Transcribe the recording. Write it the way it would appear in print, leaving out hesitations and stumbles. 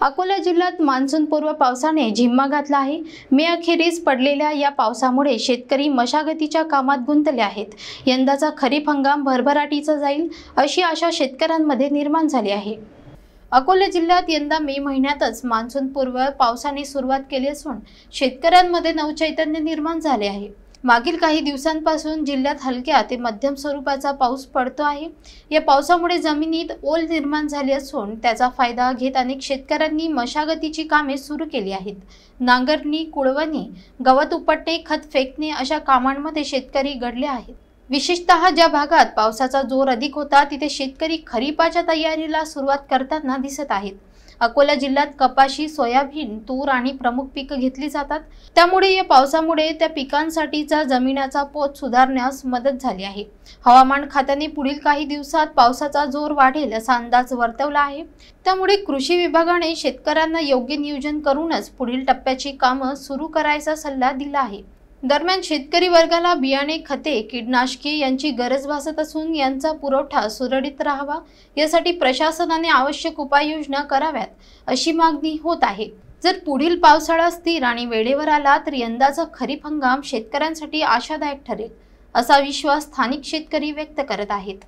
अकोला जिल्ह्यात मान्सूनपूर्व पावसाने झिम्मा घातला आहे। मे अखेरीस पडलेल्या या पावसामुळे शेतकरी मशागतीच्या कामात गुंतले आहेत। यंदाचा खरीप हंगाम भरभराटीचा जाईल अशी आशा शेतकऱ्यांमध्ये निर्माण झाली आहे। अकोला जिल्ह्यात यंदा मे महिन्यातच मान्सूनपूर्व पावसाने सुरुवात केली असून शेतकऱ्यांमध्ये नवचैतन्य निर्माण झाले आहे। मागील काही दिवसांपासून जिल्ह्यात हलक्या ते मध्यम स्वरूपाचा पाऊस पडतो आहे। या पावसामुळे जमिनीत ओल निर्माण झाली असून त्याचा फायदा घेत अनेक शेतकऱ्यांनी मशागतीची कामे सुरू केली आहेत। नांगरणी, कुळवणी, गवत उपटणे, खत फेकणे अशा कामांमध्ये शेतकरी गडले आहेत। विशेषतः ज्या भागात पावसाचा जोर अधिक होता तिथे शेतकरी खरीपाच्या तयारीला सुरुवात करताना दिसत आहेत। अकोला जिल्ह्यात कपाशी, सोयाबीन, तूर आणि प्रमुख पिके घेतली जातात। त्यामुळे या पावसामुळे त्या पिकांसाठीचा जमिनीचा पोत सुधारण्यास मदत झाली आहे। हवामान खात्याने पुढील काही दिवसात पावसाचा जोर वाढेल असा अंदाज वर्तवला आहे। त्यामुळे कृषी विभागाने शेतकऱ्यांना योग्य नियोजन करूनच पुढील टप्प्याची कामे सुरू करायचा सल्ला दिला आहे। दरम्यान शेतकरी वर्गाला बियाणे, खते, कीटकनाशके यांची गरज भासत असून यांचा पुरवठा सुरळीत राहावा यासाठी प्रशासनाने आवश्यक उपाययोजना कराव्यात अशी मागणी होत आहे। जर पुढील पावसाळा स्थिर आणि वेळेवर आला तर यंदाचा खरीप हंगाम शेतकऱ्यांसाठी आशादायक ठरेल असा विश्वास स्थानिक शेतकरी व्यक्त करत आहेत।